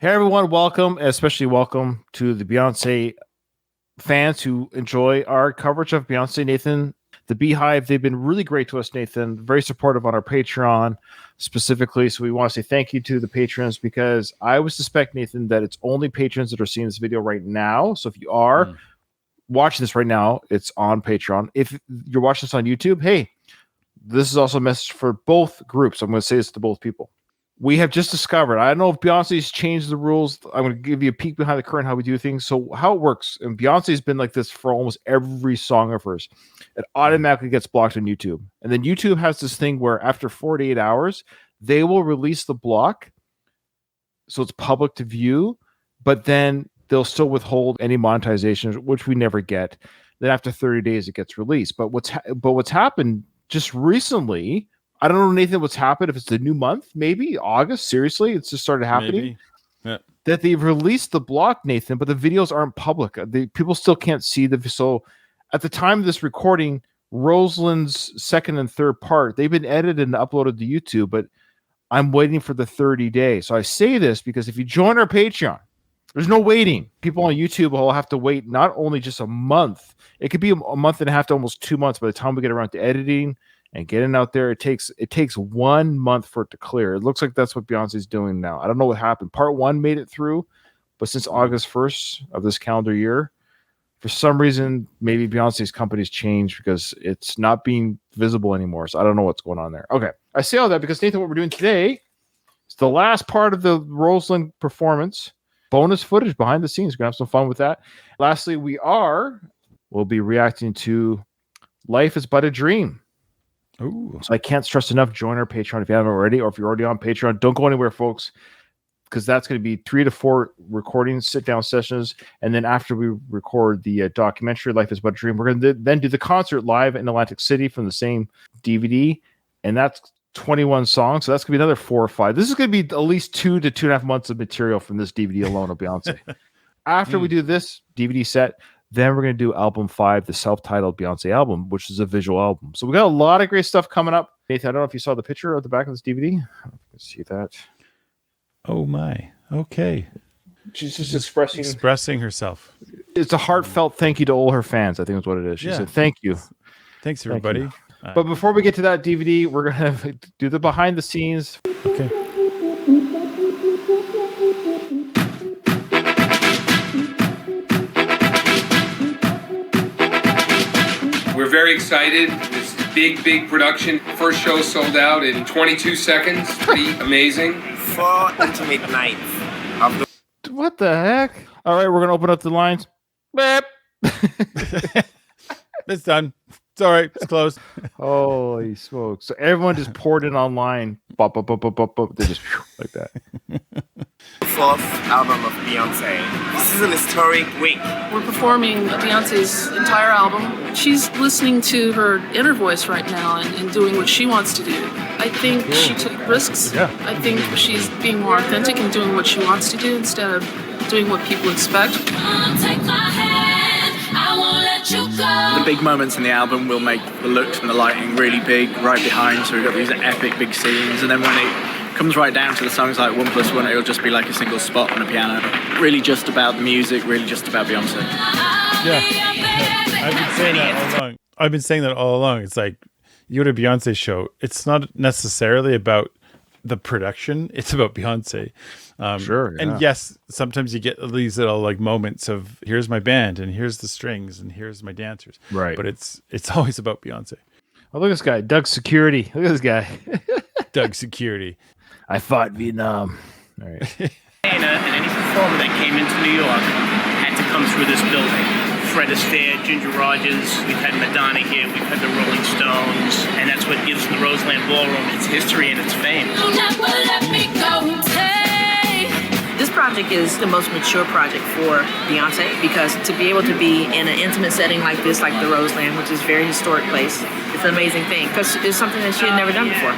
Hey everyone, welcome, especially welcome to the Beyoncé fans who enjoy our coverage of Beyoncé. Nathan, the Beehive, they've been really great to us, Nathan, very supportive on our Patreon specifically. So we want to say thank you to the patrons because I would suspect, Nathan, that it's only patrons that are seeing this video right now. So if you are watching this right now, it's on Patreon. If you're watching this on YouTube, hey, this is also a message for both groups. I'm going to say this to both people. We have just discovered, I don't know if Beyonce's changed the rules. I'm going to give you a peek behind the curtain how we do things. So how it works, and Beyonce's been like this for almost every song of hers. It automatically gets blocked on YouTube. And then YouTube has this thing where after 48 hours, they will release the block. So it's public to view, but then they'll still withhold any monetization, which we never get. Then after 30 days, it gets released. But what's happened just recently, I don't know, Nathan, what's happened. If it's the new month, maybe August. Seriously, it's just started happening. Yeah. That they've released the block, Nathan, but the videos aren't public. People still can't see the. So, at the time of this recording, Roseland's second and third part, they've been edited and uploaded to YouTube, but I'm waiting for the 30 days. So I say this because if you join our Patreon, there's no waiting. People on YouTube will have to wait not only just a month. It could be a month and a half to almost 2 months by the time we get around to editing and getting out there. It takes 1 month for it to clear. It looks like that's what Beyonce's doing now. I don't know what happened. Part 1 made it through, but since August 1st of this calendar year, for some reason, maybe Beyonce's company's changed because it's not being visible anymore. So I don't know what's going on there. Okay. I say all that because, Nathan, what we're doing today is the last part of the Roseland performance. Bonus footage behind the scenes. We're going to have some fun with that. Lastly, we'll be reacting to Life is But a Dream. Ooh. So I can't stress enough, join our Patreon if you haven't already, or if you're already on Patreon, don't go anywhere, folks, because that's going to be 3 to 4 recordings, sit-down sessions, and then after we record the documentary, Life is But a Dream, we're going to then do the concert live in Atlantic City from the same DVD, and that's 21 songs, so that's going to be another 4 or 5. This is going to be at least 2 to 2.5 months of material from this DVD alone of Beyonce. After we do this DVD set, then we're going to do album 5, the self-titled Beyonce album, which is a visual album. So we got a lot of great stuff coming up. Nathan, I don't know if you saw the picture of the back of this DVD. Let's see that. Oh my. Okay. She's just expressing herself. It's a heartfelt thank you to all her fans, I think is what it is. She said, thank you. Thanks, everybody. Thank you. But before we get to that DVD, we're going to do the behind the scenes. Okay. We're very excited. This big production. First show sold out in 22 seconds. Pretty amazing. 4 intimate nights of the... What the heck? All right, we're going to open up the lines. Beep. It's done. It's all right. It's closed. Holy smokes. So everyone just poured in online. Bop, bop, bop, bop, bop, bop. They just like that. 4th album of Beyoncé. This is an historic week. We're performing Beyonce's entire album. She's listening to her inner voice right now and doing what she wants to do. I think she took risks. Yeah. I think she's being more authentic and doing what she wants to do instead of doing what people expect. Take my hand, I won't let you go. The big moments in the album will make the looks and the lighting really big right behind, so we've got these epic big scenes, and then when it comes right down to the songs like 1+1, it'll just be like a single spot on a piano. Really just about the music, really just about Beyonce. Yeah. I've been saying that all along. It's like, you go to a Beyonce show, it's not necessarily about the production, it's about Beyonce. Sure. Yeah. And yes, sometimes you get these little like moments of here's my band and here's the strings and here's my dancers. Right. But it's always about Beyonce. Oh, look at this guy, Doug Security. Look at this guy. Doug Security. I fought Vietnam. All right. And any performer that came into New York had to come through this building. Fred Astaire, Ginger Rogers, we've had Madonna here, we've had the Rolling Stones, and that's what gives the Roseland Ballroom its history and its fame. You never let me go. This project is the most mature project for Beyonce because to be able to be in an intimate setting like this, like the Roseland, which is a very historic place, it's an amazing thing because it's something that she had never done before. I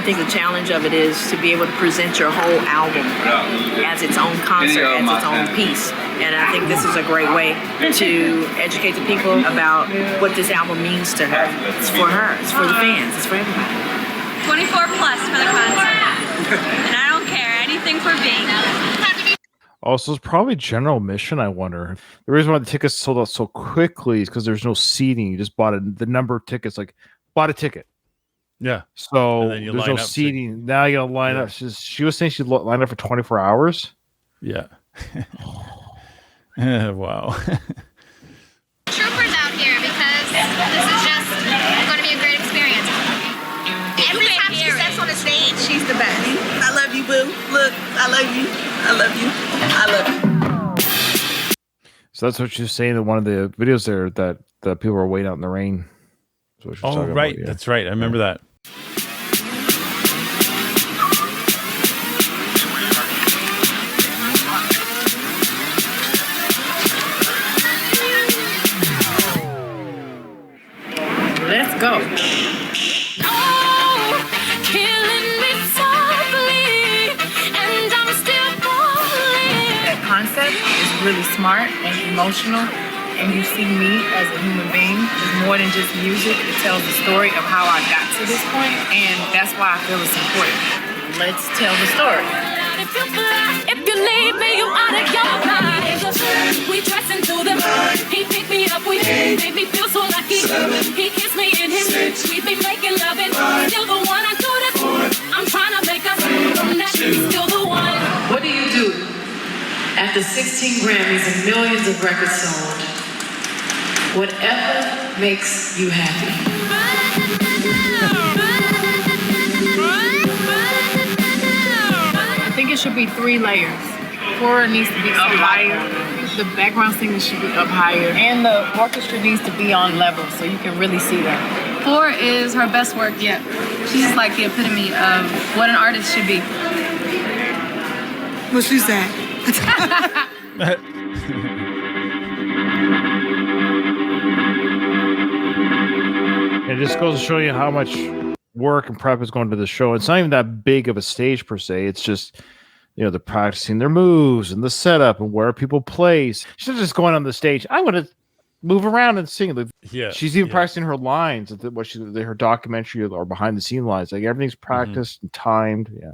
think the challenge of it is to be able to present your whole album as its own concert, as its own piece. And I think this is a great way to educate the people about what this album means to her. It's for her, it's for the fans, it's for everybody. 24 plus for the concert. And I don't everything for being. Also, it's probably general admission. I wonder. The reason why the tickets sold out so quickly is because there's no seating. You just bought the number of tickets, like bought a ticket. Yeah. So then you there's line no up seating. Now you gotta line up. She was saying she'd line up for 24 hours. Yeah. Wow. Troopers out here because this is just going to be a great experience. Every time she steps on the stage, she's the best. I love you, boo. Look, I love you. I love you. I love you. So that's what she was saying in one of the videos there, that people were waiting out in the rain. That's what she was talking right. about, yeah. That's right. I remember that. Let's go. That concept is really smart and emotional, and you see me as a human being. It's more than just music. It tells the story of how I got to this point, and that's why I feel it's important. Let's tell the story. If you leave me, you out of your mind. We dressing through the mud. He picked me up, we made me feel so lucky. He kissed me in his lips. We be making love and still the one I do this. I'm trying to make us from that. Still the one. What do you do after 16 Grammys and millions of records sold? Whatever makes you happy. I think it should be 3 layers. Cora needs to be up higher. The background singers should be up higher. And the orchestra needs to be on level so you can really see that. 4 is her best work yet. She's like the epitome of what an artist should be. What she said. It just goes to show you how much work and prep is going to the show. It's not even that big of a stage per se. It's just, they're practicing their moves and the setup and where people place. She's not just going on the stage. I'm going to move around and sing. Like, she's even practicing her lines. Her documentary or behind the scene lines. Like everything's practiced and timed. Yeah.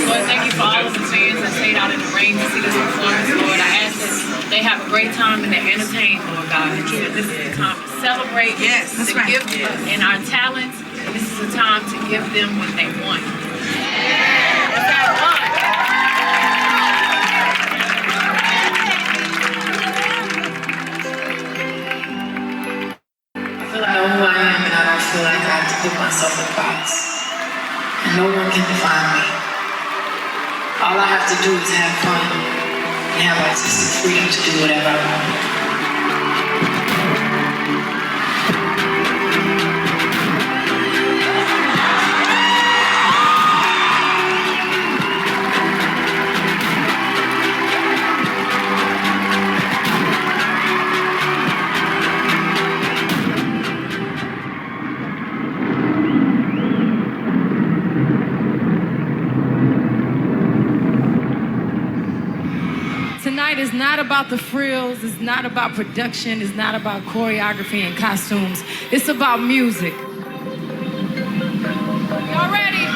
Lord, thank you for all of the fans that stayed out in the rain to see this performance, Lord. I ask that they have a great time and they're entertained, Lord God. That this is a time to celebrate the gift and our talents. This is a time to give them what they want. Let's have fun. I feel like I know who I am and I don't feel like I have to put myself in a box. And no one can define me. All I have to do is have fun and have artistic freedom to do whatever I want. Tonight is not about the frills, it's not about production, it's not about choreography and costumes. It's about music. Y'all ready?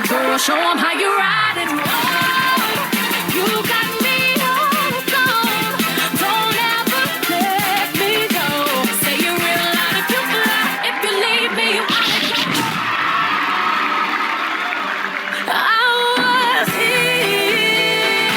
Girl, show them how you ride it. Oh, you got me hooked on. Don't ever let me go. Say you're real loud if you fly. If you leave me, you out of here. I was here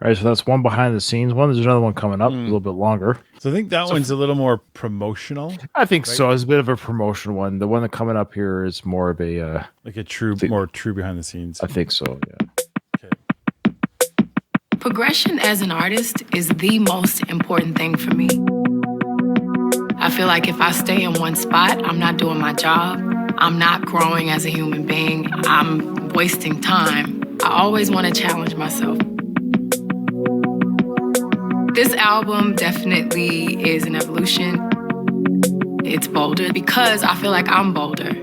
Right, so that's one behind the scenes one. There's another one coming up, a little bit longer. So I think that one's a little more promotional. I think so. It's a bit of a promotional one. The one that coming up here is more of a like a true, more true behind the scenes. I think so. Yeah. Progression as an artist is the most important thing for me. I feel like if I stay in one spot, I'm not doing my job. I'm not growing as a human being. I'm wasting time. I always want to challenge myself. This album definitely is an evolution. It's bolder because I feel like I'm bolder.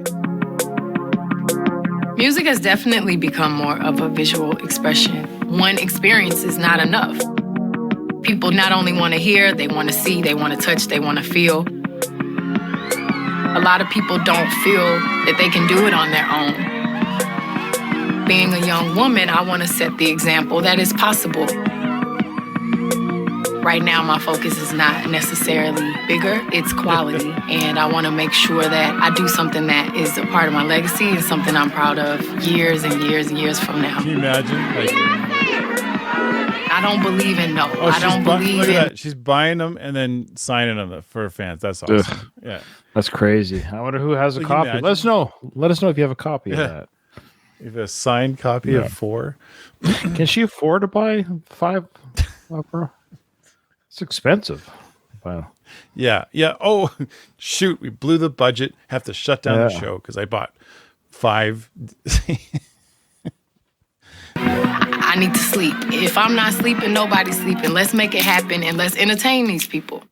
Music has definitely become more of a visual expression. One experience is not enough. People not only want to hear, they want to see, they want to touch, they want to feel. A lot of people don't feel that they can do it on their own. Being a young woman, I want to set the example that it's possible. Right now, my focus is not necessarily bigger, it's quality. And I want to make sure that I do something that is a part of my legacy and something I'm proud of years and years and years from now. Can you imagine? I don't believe in no. I don't believe look in... at that. She's buying them and then signing them for fans. That's awesome. Ugh. Yeah. That's crazy. I wonder who has a copy. Let us know. Let us know if you have a copy of that. You have a signed copy of 4. Can she afford to buy 5? Bro? It's expensive. Wow. Yeah. Oh, shoot. We blew the budget. Have to shut down the show because I bought 5. I need to sleep. If I'm not sleeping, nobody's sleeping. Let's make it happen and let's entertain these people.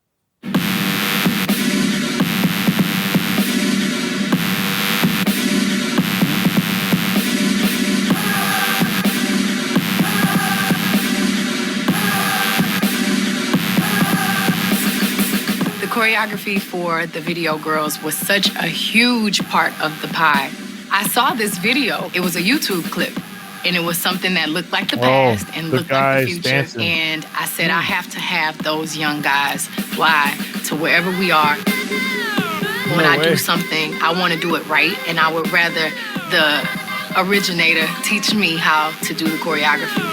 The choreography for the video girls was such a huge part of the pie. I saw this video. It was a YouTube clip. And it was something that looked like the past and looked like the future. Dancing. And I said, I have to have those young guys fly to wherever we are. When I do something, I want to do it right. And I would rather the originator teach me how to do the choreography.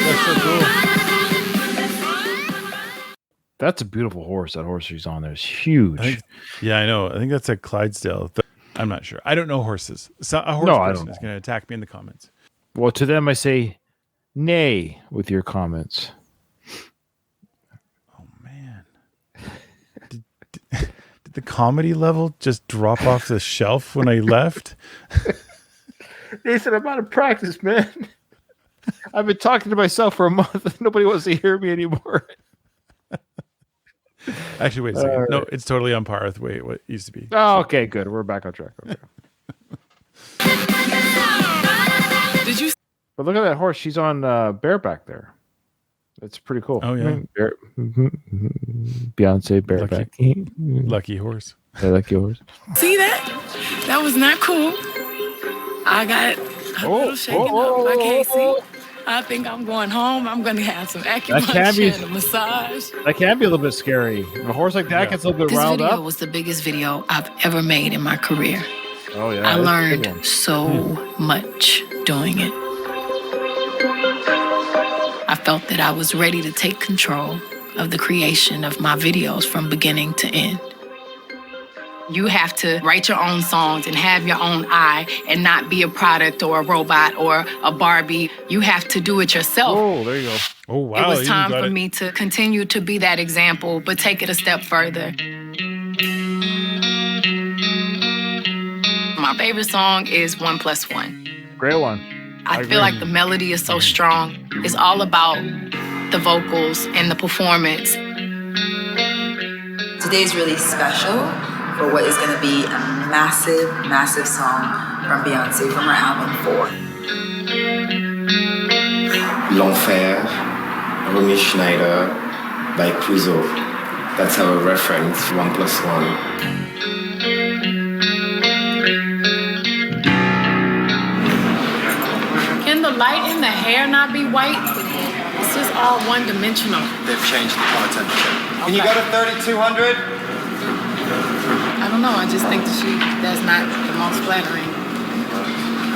That's so cool. That's a beautiful horse. That horse she's on there is huge. Yeah, I know. I think that's a Clydesdale. I'm not sure. I don't know horses. So a horse person is going to attack me in the comments. Well, to them, I say nay with your comments. Oh, man. Did the comedy level just drop off the shelf when I left? Nathan, I'm out of practice, man. I've been talking to myself for a month. Nobody wants to hear me anymore. Actually, wait a second. No, it's totally on par with what it used to be. Oh, okay, good. We're back on track. Okay. Did you? But look at that horse. She's on bareback there. That's pretty cool. Oh, yeah. Beyonce bareback. Lucky horse. Yeah, lucky horse. See that? That was not cool. I got a little shaken up. I can't see. I think I'm going home. I'm going to have some acupuncture and a massage. That can be a little bit scary. A horse like that gets a little bit riled up. This video was the biggest video I've ever made in my career. Oh, yeah. I learned so much doing it. I felt that I was ready to take control of the creation of my videos from beginning to end. You have to write your own songs and have your own eye and not be a product or a robot or a Barbie. You have to do it yourself. Oh, there you go. Oh, wow. It was time for me to continue to be that example, but take it a step further. My favorite song is 1+1. Great one. I feel like the melody is so strong. It's all about the vocals and the performance. Today's really special for what is going to be a massive, massive song from Beyoncé from her album 4. L'Enfer, Romy Schneider by Clouseau. That's our reference, 1+1. Can the light in the hair not be white? It's just all one-dimensional. They've changed the color temperature. Can you go to 3200? I don't know. I just think that's not the most flattering.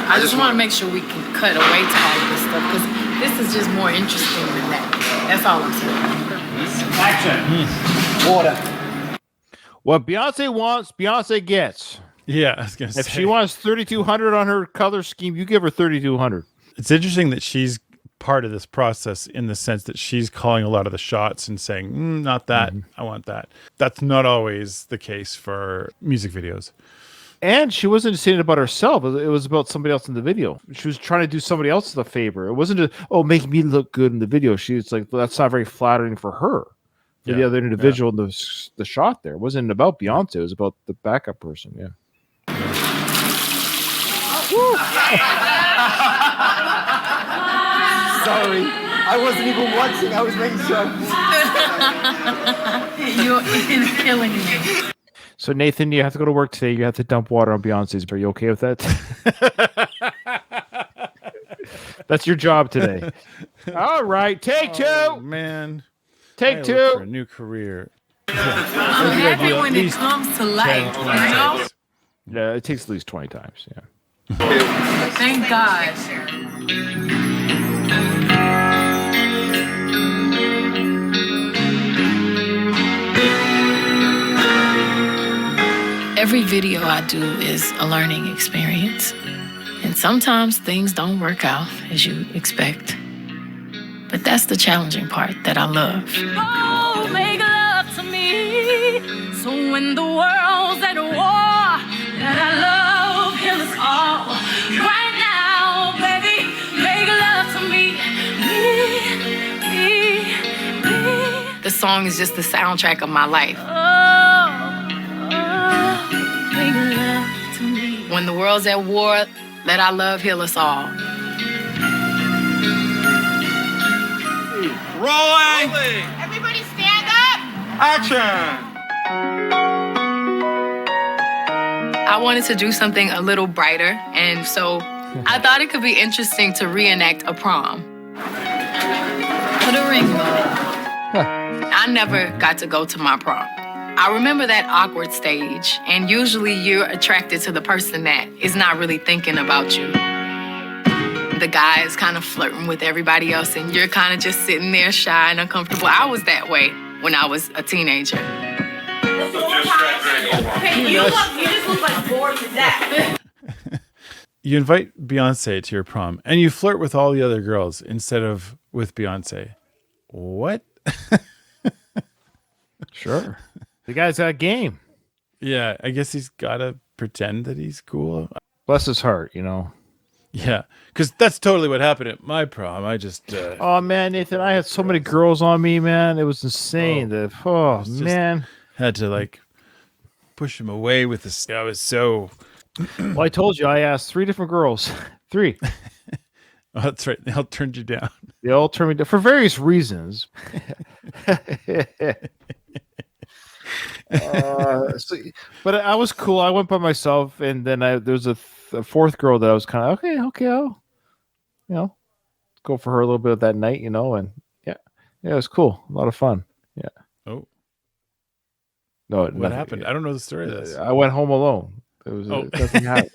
I just want to make sure we can cut away to all of this stuff because this is just more interesting than that. That's all I'm saying. Action. Water. What Beyonce wants, Beyonce gets. Yeah, I was gonna say. If she wants 3,200 on her color scheme, you give her 3,200. It's interesting that she's part of this process in the sense that she's calling a lot of the shots and saying, not that, I want that. That's not always the case for music videos. And she wasn't saying it about herself. It was about somebody else in the video. She was trying to do somebody else a favor. It wasn't make me look good in the video. She was like, well, that's not very flattering for her. For the other individual in the shot there. It wasn't about Beyonce. It was about the backup person. Yeah. Sorry, I wasn't even watching. I was making sure. You're killing me. So Nathan, you have to go to work today. You have to dump water on Beyonce's. Are you okay with that? That's your job today. All right, take two. Man, take two. Look for a new career. I'm happy when it comes to life, you know? Yeah, it takes at least 20 times. Yeah. Thank God. Every video I do is a learning experience. And sometimes things don't work out as you expect. But that's the challenging part that I love. Oh, make love to me. So when the world's at war, that I love heal us all. Right now, baby, make love to me. Me. The song is just the soundtrack of my life. Make love to me. When the world's at war, let our love heal us all. Rolling. Everybody stand up. Action. I wanted to do something a little brighter, and so I thought it could be interesting to reenact a prom. Put a ring on it. I never got to go to my prom. I remember that awkward stage, and usually you're attracted to the person that is not really thinking about you. The guy is kind of flirting with everybody else, and you're kind of just sitting there shy and uncomfortable. I was that way when I was a teenager. Okay, you just look like bored to death. You invite Beyonce to your prom, and you flirt with all the other girls instead of with Beyonce. What? Sure. The guy's got game. Yeah, I guess he's got to pretend that he's cool. Bless his heart, you know. Yeah, because that's totally what happened at my prom. I just... Oh, man, Nathan, I had so many girls on me, man. It was insane. Man. Had to, like, push him away with this. I was so... Well, I told you, I asked 3 different girls. 3. Oh, that's right. They all turned you down. They all turned me down for various reasons. But I was cool. I went by myself, and then there was a 4th girl that I was kind of okay. I'll, go for her a little bit of that night, and yeah, it was cool. A lot of fun. Yeah. Oh. No, what nothing. happened? I don't know the story of this. I went home alone. It was nothing happened.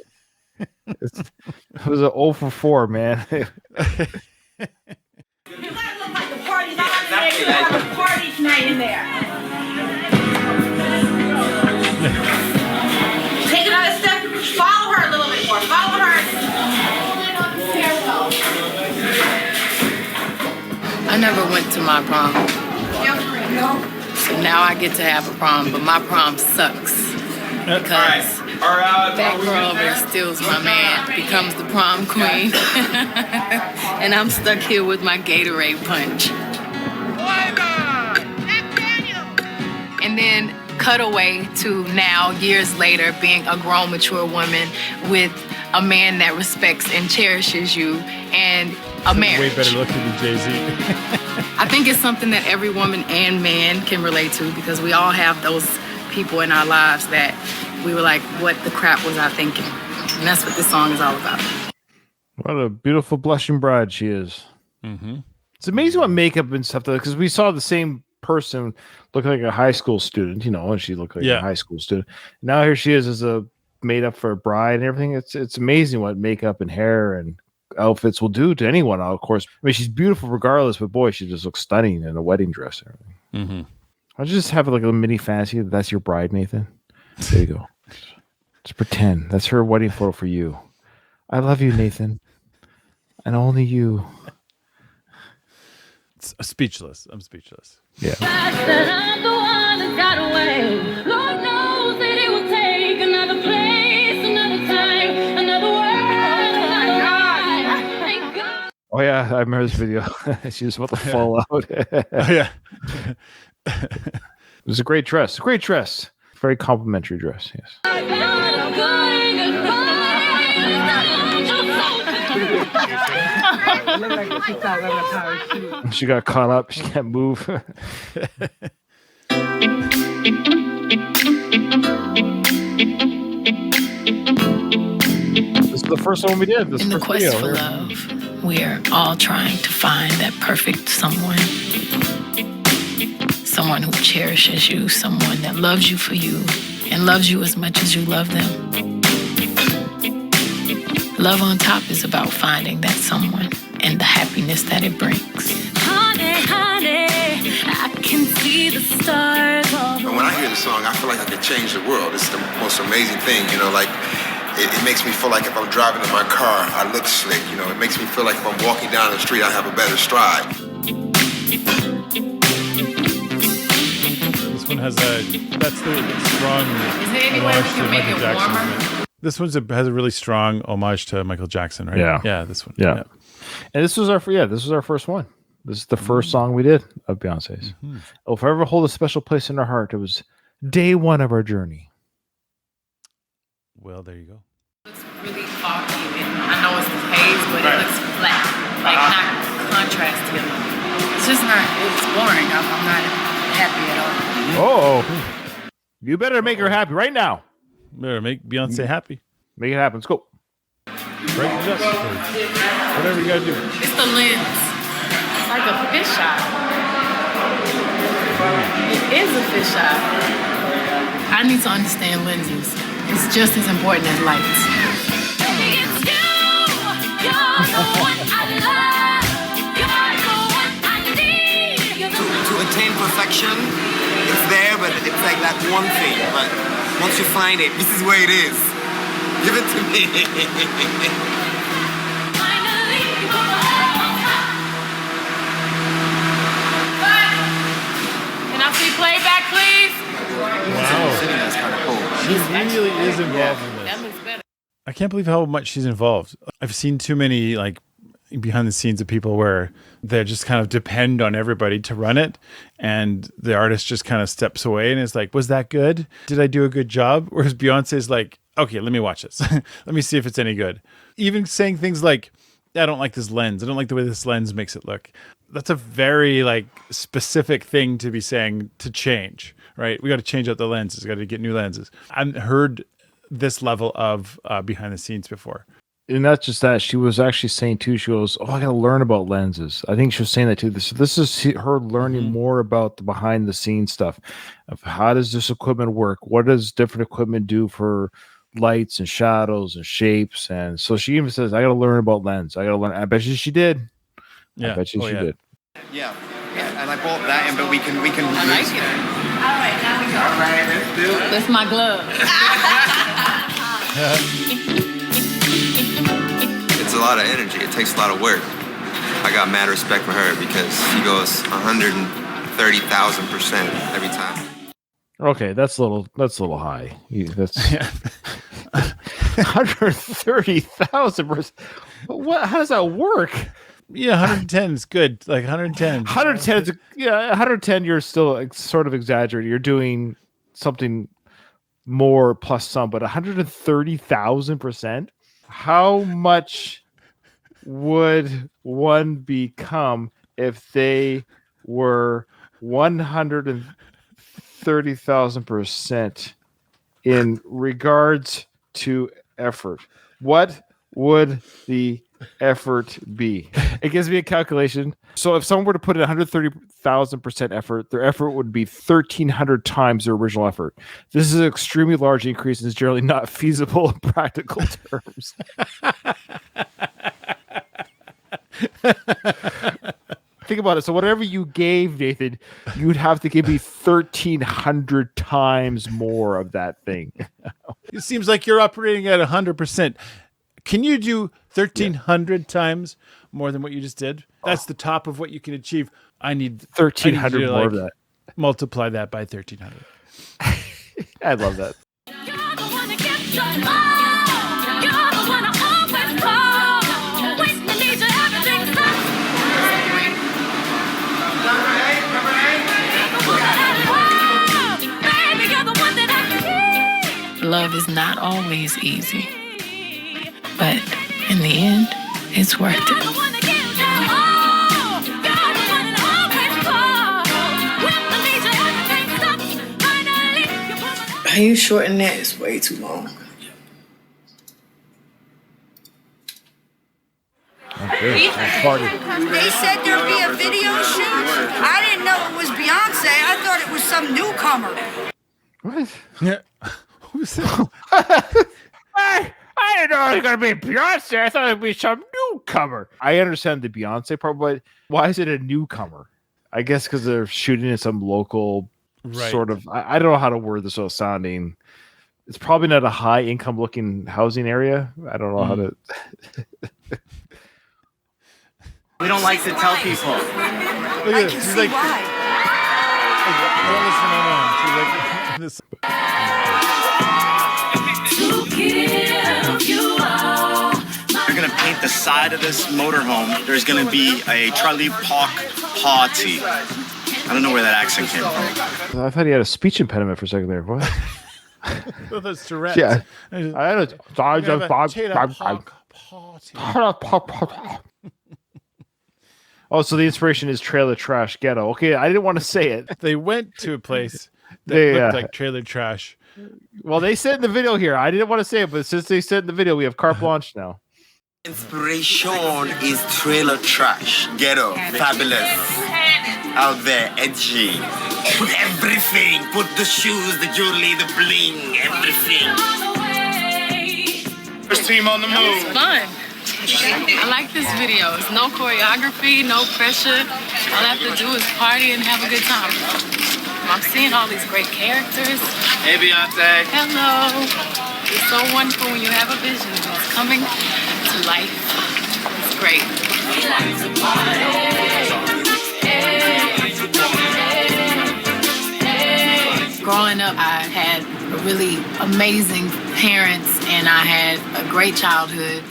It was an 0 for 4, man. You guys look like the party's on in there. You have a party tonight in there. Take another step. Follow her a little bit more. Follow her. I never went to my prom. So now I get to have a prom, but my prom sucks. Because that girl over there steals my man, becomes the prom queen. And I'm stuck here with my Gatorade punch. And then cut away to now, years later, being a grown, mature woman with a man that respects and cherishes you and a marriage. Way better looking than Jay-Z. I think it's something that every woman and man can relate to because we all have those people in our lives that we were like, what the crap was I thinking? And that's what this song is all about. What a beautiful blushing bride she is. Mm-hmm. It's amazing what makeup and stuff does, because we saw the same person looked like a high school student, and she looked like a high school student. Now here she is as a made up for a bride and everything. It's amazing what makeup and hair and outfits will do to anyone. Of course, I mean she's beautiful regardless, but boy, she just looks stunning in a wedding dress and everything. Mm-hmm. I'll just have like a mini fantasy that's your bride, Nathan. There you go. Just pretend that's her wedding photo for you. I love you, Nathan, and only you. It's speechless. I'm speechless. Yeah. I'm the one that got away. Lord knows that it will take another place, another time, another world, another ride. Thank God. Oh yeah, I remember this video. She was about to fall out. Oh yeah. It was a great dress. Great dress. Very complimentary dress. Yes. She got caught up. She can't move. This is the first one we did. In the quest for love, we're all trying to find that perfect someone. Someone who cherishes you, someone that loves you for you, and loves you as much as you love them. Love on Top is about finding that someone and the happiness that it brings. Honey, honey, I can see the stars all And when I hear the song, I feel like I could change the world. It's the most amazing thing, like it makes me feel like if I'm driving in my car, I look slick, It makes me feel like if I'm walking down the street, I have a better stride. This one has that's the strong Is there any way we homage to can make Michael it Jackson. warmer? This one has a really strong homage to Michael Jackson, right? Yeah. This one. Yeah. And this was our first one. This is the first song we did of Beyonce's. Mm-hmm. It'll forever hold a special place in our heart. It was day one of our journey. Well, there you go. It's really foggy, and I know it's the haze, but it looks flat, like not contrasting. It's just not. It's boring. I'm not happy at all. Oh, you better make her happy right now. Better make Beyonce happy. Make it happen. Let's go. Break it up. Whatever you gotta do. It's the lens. It's like a fisheye. It is a fisheye. I need to understand lenses. It's just as important as lights. Baby, it's you. You're the one I love. You're the one I need. You're the To attain perfection, it's there, but it's like that one thing. But once you find it, this is where it is. Give it to me. Can I see playback, please? Wow. She really is involved in this. That looks better. I can't believe how much she's involved. I've seen too many behind the scenes of people where they just kind of depend on everybody to run it, and the artist just kind of steps away and is like, was that good? Did I do a good job? Whereas Beyonce's like, okay, let me watch this. Let me see if it's any good. Even saying things like, I don't like this lens. I don't like the way this lens makes it look. That's a very specific thing to be saying to change, right? We got to change out the lenses. Got to get new lenses. I haven't heard this level of behind the scenes before. And not just that, she was actually saying too, she goes, I got to learn about lenses. I think she was saying that too. This is her learning more about the behind the scenes stuff of how does this equipment work? What does different equipment do for lights and shadows and shapes? And so she even says, I got to learn about lens. I got to learn. I bet you she did. Yeah. I bet you she did. Yeah, and I bought that, but we can. I like it. All right, now we go. All right, let's do it. That's my glove. It's a lot of energy. It takes a lot of work. I got mad respect for her because she goes 130,000% every time. Okay, that's a little high. That's 130,000%. What? How does that work? Yeah, 110 is good. 110. 110 is 110. You're still sort of exaggerating. You're doing something more plus some, but 130,000%. How much would one become if they were 130,000% in regards to effort? What would the effort be? It gives me a calculation. So if someone were to put in 130,000% effort, their effort would be 1,300 times their original effort. This is an extremely large increase and is generally not feasible in practical terms. Think about it. So whatever you gave, Nathan, you'd have to give me 1,300 times more of that thing. It seems like you're operating at 100%. Can you do 1,300 times more than what you just did? That's the top of what you can achieve. I need 1,300 more of that. Multiply that by 1,300. I love that. Love is not always easy, but in the end, it's worth it. How you shorten that? It's way too long. Okay. They said there'd be a video shoot. I didn't know it was Beyonce. I thought it was some newcomer. What? Yeah. Who's that? I didn't know it was going to be Beyonce. I thought it'd be some newcomer. I understand the Beyonce part, but why is it a newcomer? I guess because they're shooting in some local sort of. I don't know how to word this without sounding. It's probably not a high income looking housing area. I don't know how to. We don't like to tell people. I can see why. They're gonna paint the side of this motorhome. There's gonna be a Charlie Park party. I don't know where that accent came from. I thought he had a speech impediment for a second there. What? Well, that's Tourette's. Yeah. I Oh, so the inspiration is Trailer Trash Ghetto. Okay, I didn't want to say it. They went to a place that looked like trailer trash. Well, they said in the video here. I didn't want to say it, but since they said in the video, we have carte blanche now. Inspiration is trailer trash, ghetto, fabulous, out there, edgy. Put everything, put the shoes, the jewelry, the bling, everything. First team on the move. It's fun. I like this video. It's no choreography, no pressure. All I have to do is party and have a good time. I'm seeing all these great characters. Hey, Beyonce. Hello. It's so wonderful when you have a vision. It's coming to life. It's great. Growing up, I had really amazing parents and I had a great childhood.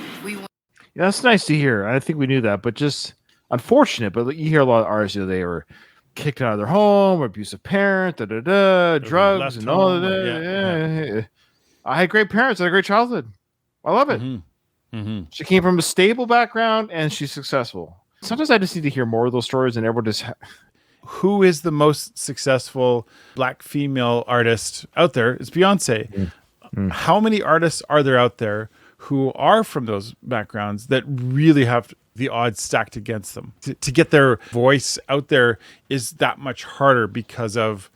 Yeah, that's nice to hear. I think we knew that, but just unfortunate. But you hear a lot of artists, they were kicked out of their home, or abusive parent, drugs, and all of that. Yeah. I had great parents. I had a great childhood. I love it. Mm-hmm. She came from a stable background, and she's successful. Sometimes I just need to hear more of those stories, and everyone just. Who is the most successful Black female artist out there? It's Beyonce. Mm-hmm. How many artists are there out there who are from those backgrounds that really have the odds stacked against them? To get their voice out there is that much harder because of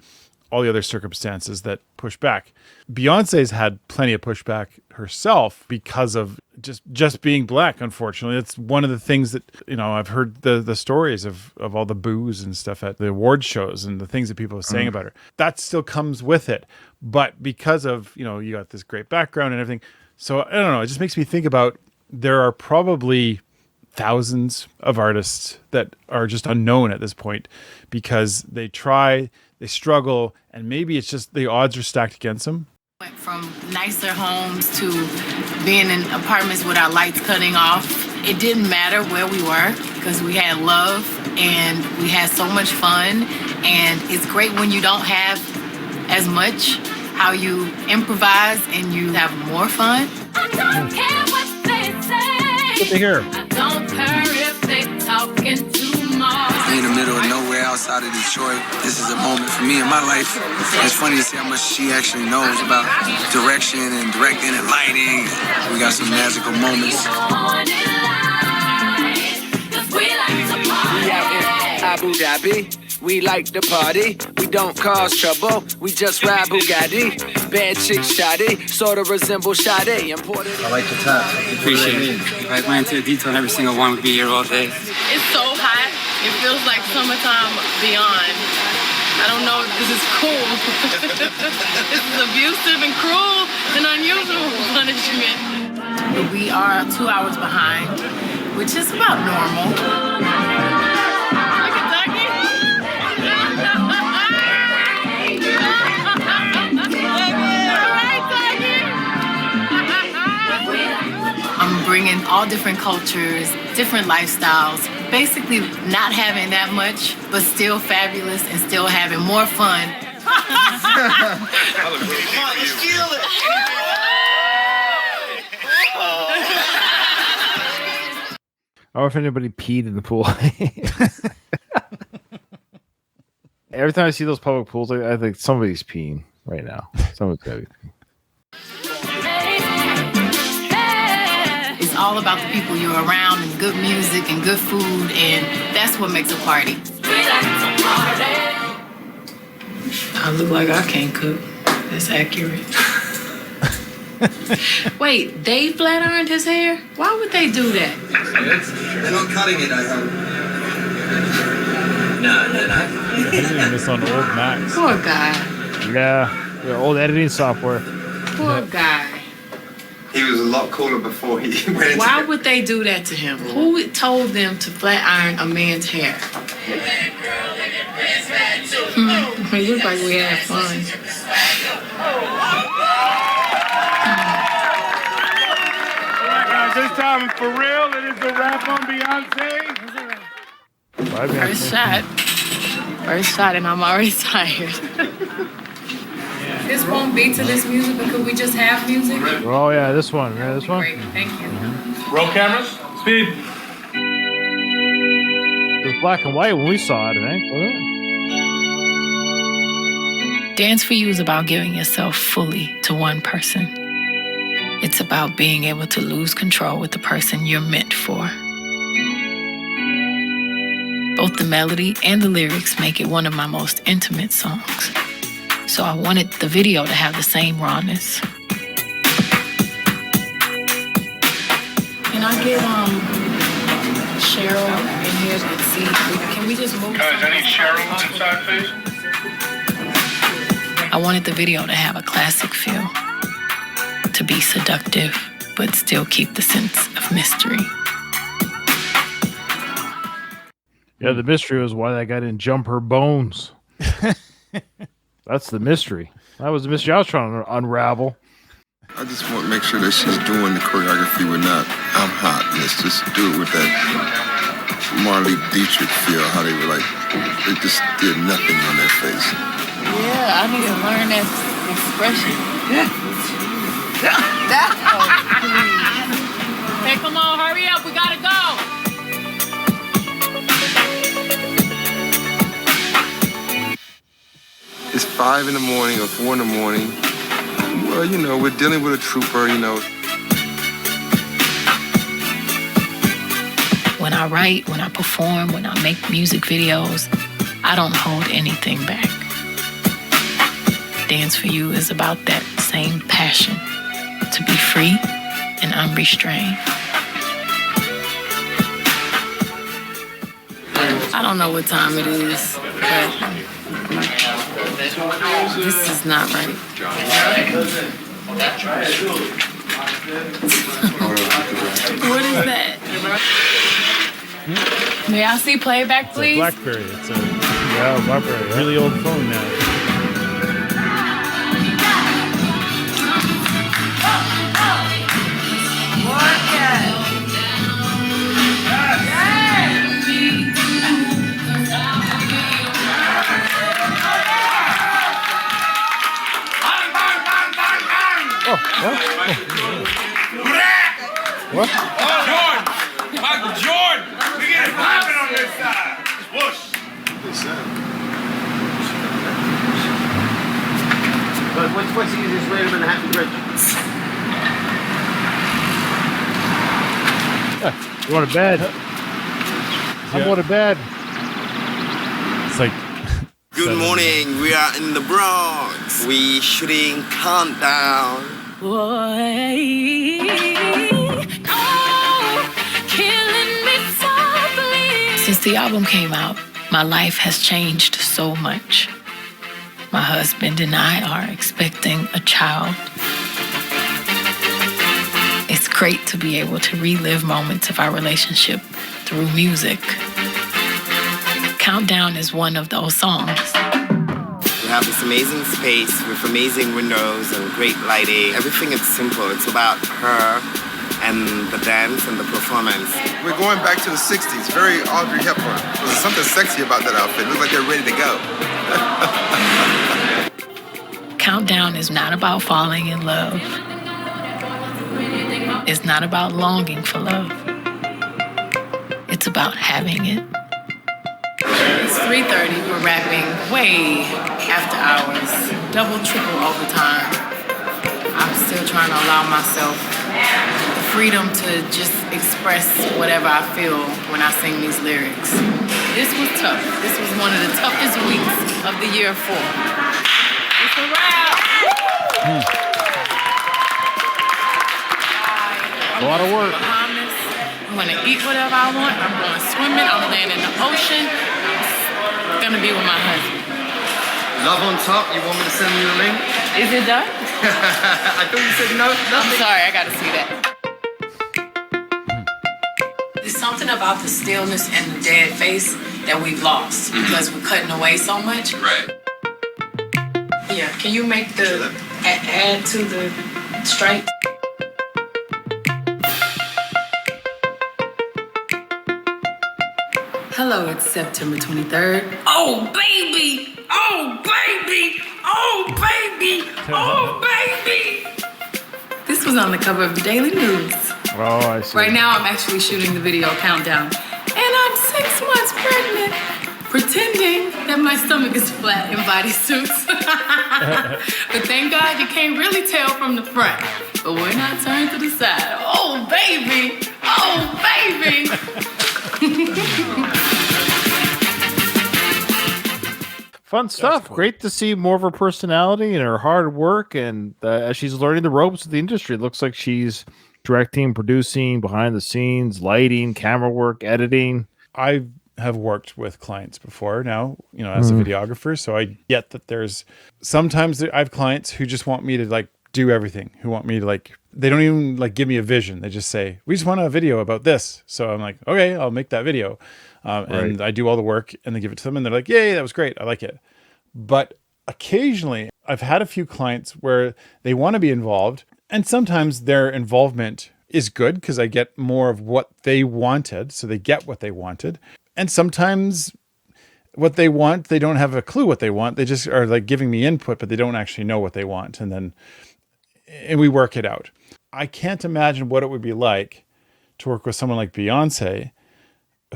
all the other circumstances that push back. Beyonce's had plenty of pushback herself because of just being Black, unfortunately. It's one of the things that, I've heard the stories of all the boos and stuff at the award shows and the things that people are saying about her. That still comes with it. But because of, you got this great background and everything. So I don't know. It just makes me think about there are probably thousands of artists that are just unknown at this point because they try, they struggle, and maybe it's just the odds are stacked against them. Went from nicer homes to being in apartments with our lights cutting off. It didn't matter where we were because we had love and we had so much fun. And it's great when you don't have as much, how you improvise and you have more fun. I don't care what they say. Good to hear. I don't care if they talking too much. In the middle of nowhere outside of Detroit. This is a moment for me in my life. It's funny to see how much she actually knows about direction and directing and lighting. We got some magical moments. We out in Abu Dhabi. We like to party. We don't cause trouble. We just ride Bugatti. Bad chick shoddy. Sort of resemble Sade. Imported. I like the top. Appreciate it. If I went into detail on every single one, we'd be here all day. It's so hot. It feels like summertime beyond. I don't know if this is cool. This is abusive and cruel and unusual punishment. But we are 2 hours behind, which is about normal. Look at Ducky. I'm bringing all different cultures, different lifestyles, basically not having that much, but still fabulous and still having more fun. I wonder if anybody peed in the pool. Every time I see those public pools, I think somebody's peeing right now. Someone's got to be peeing. It's all about the people you're around and good music and good food, and that's what makes a party. I look like I can't cook. That's accurate. Wait, they flat ironed his hair? Why would they do that? They're not cutting it, I hope. No, they're not. Editing this on old Macs. Poor guy. Yeah, old editing software. Poor guy. He was a lot cooler before he went into Why would they do that to him? Who told them to flat iron a man's hair? It looks like we had fun. This time for real, it is the rap on Beyonce. First shot, and I'm already tired. This won't be to this music, but could we just have music? Oh yeah, this one. Yeah, this one. Great, thank you. Roll cameras, speed. It was black and white when we saw it, I think, wasn't it? Dance for You is about giving yourself fully to one person. It's about being able to lose control with the person you're meant for. Both the melody and the lyrics make it one of my most intimate songs. So I wanted the video to have the same rawness. Can I get Cheryl in here to see? Can we just move? Guys, I need Cheryl inside, please. I wanted the video to have a classic feel, to be seductive, but still keep the sense of mystery. Yeah, the mystery was why that guy didn't jump her bones. That's the mystery. That was the mystery I was trying to unravel. I just want to make sure that she's doing the choreography with not, I'm hot. Let's just do it with that Marley Dietrich feel, how they were like, they just did nothing on their face. Yeah, I need to learn that expression. Hey, come on, hurry up, we gotta go. It's 5 in the morning or 4 in the morning. Well, you know, we're dealing with a trooper, you know. When I write, when I perform, when I make music videos, I don't hold anything back. Dance for You is about that same passion, to be free and unrestrained. I don't know what time it is, but this is not right. What is that? May I see playback, please? It's a BlackBerry. It's a BlackBerry. Really old phone now. What? Jordan! Michael Jordan! We get it popping on this side. Whoosh! But what's the easiest way to Manhattan Bridge? You want a bed? I'm going to bed. Good morning. We are in the Bronx. We shooting Countdown. Boy, oh, killing me softly. Since the album came out, my life has changed so much. My husband and I are expecting a child. It's great to be able to relive moments of our relationship through music. Countdown is one of those songs. We have this amazing space with amazing windows and great lighting. Everything is simple. It's about her and the dance and the performance. We're going back to the 60s, very Audrey Hepburn. There's something sexy about that outfit. It looks like they're ready to go. Countdown is not about falling in love. It's not about longing for love. It's about having it. It's 3:30. We're rapping way after hours, double, triple overtime. I'm still trying to allow myself the freedom to just express whatever I feel when I sing these lyrics. This was tough. This was one of the toughest weeks of the year 4. It's a wrap. A lot of work. Bahamas. I'm gonna eat whatever I want. I'm going swimming. I'm laying in the ocean. I'm gonna be with my husband. Love on top. You want me to send you the link? Is it done? I thought you said no. I'm sorry. I gotta see that. There's something about the stillness and the dead face that we've lost because we're cutting away so much. Right. Yeah, can you make the add to the stripe? Hello, it's September 23rd. Oh, baby! Oh, baby! Oh, baby! Oh, baby! This was on the cover of the Daily News. Oh, I see. Right now, I'm actually shooting the video countdown. And I'm 6 months pregnant, pretending that my stomach is flat in bodysuits. But thank God you can't really tell from the front. But when I turn to the side, oh, baby! Oh, baby! Fun stuff. Cool. Great to see more of her personality and her hard work. And as she's learning the ropes of the industry, it looks like she's directing, producing, behind the scenes, lighting, camera work, editing. I have worked with clients before now, as a videographer. So I get that sometimes I have clients who just want me to do everything, who want me to they don't even give me a vision. They just say, we just want a video about this. So I'm like, okay, I'll make that video. And I do all the work and they give it to them and they're like, yay, that was great. I like it. But occasionally I've had a few clients where they want to be involved and sometimes their involvement is good because I get more of what they wanted. So they get what they wanted. And sometimes what they want, they don't have a clue what they want. They just are giving me input, but they don't actually know what they want. And we work it out. I can't imagine what it would be like to work with someone like Beyoncé,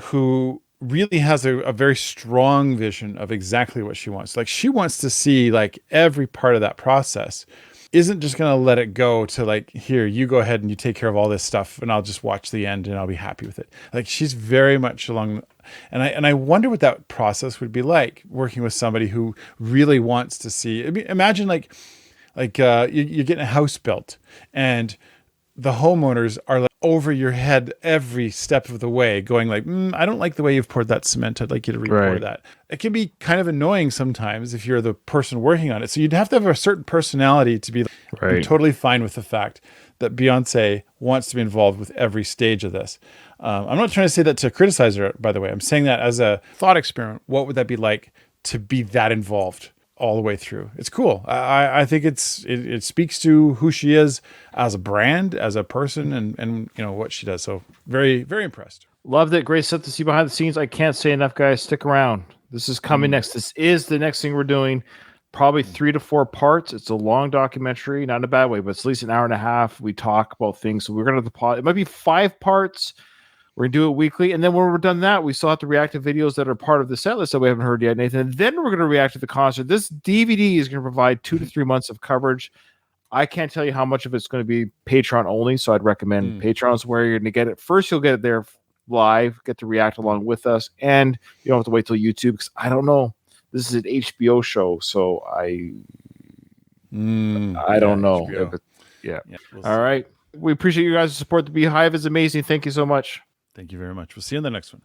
who really has a very strong vision of exactly what she wants. She wants to see every part of that process. Isn't just going to let it go to here, you go ahead and you take care of all this stuff and I'll just watch the end and I'll be happy with it. She's very much along. And I wonder what that process would be like working with somebody who really wants to see. I mean, imagine you're getting a house built and the homeowners are over your head every step of the way going I don't like the way you've poured that cement. I'd like you to re-pour that. It can be kind of annoying sometimes if you're the person working on it. So you'd have to have a certain personality to be I'm totally fine with the fact that Beyoncé wants to be involved with every stage of this. I'm not trying to say that to criticize her, by the way. I'm saying that as a thought experiment. What would that be like to be that involved all the way through? It's cool. I think it speaks to who she is as a brand, as a person, and what she does. So very, very impressed. Loved it. Great stuff to see behind the scenes. I can't say enough, guys. Stick around. This is coming next. This is the next thing we're doing. Probably 3 to 4 parts. It's a long documentary, not in a bad way, but it's at least an hour and a half. We talk about things. So we're going to it might be 5 parts. We're going to do it weekly. And then when we're done that, we still have to react to videos that are part of the set list that we haven't heard yet, Nathan. And then we're going to react to the concert. This DVD is going to provide 2 to 3 months of coverage. I can't tell you how much of it's going to be Patreon only, so I'd recommend Patreon's where you're going to get it. First, you'll get it there live, get to react along with us, and you don't have to wait till YouTube because I don't know. This is an HBO show, so I don't know. HBO. Yeah. We'll All see. right. We appreciate you guys' support. The Beehive is amazing. Thank you so much. Thank you very much. We'll see you in the next one.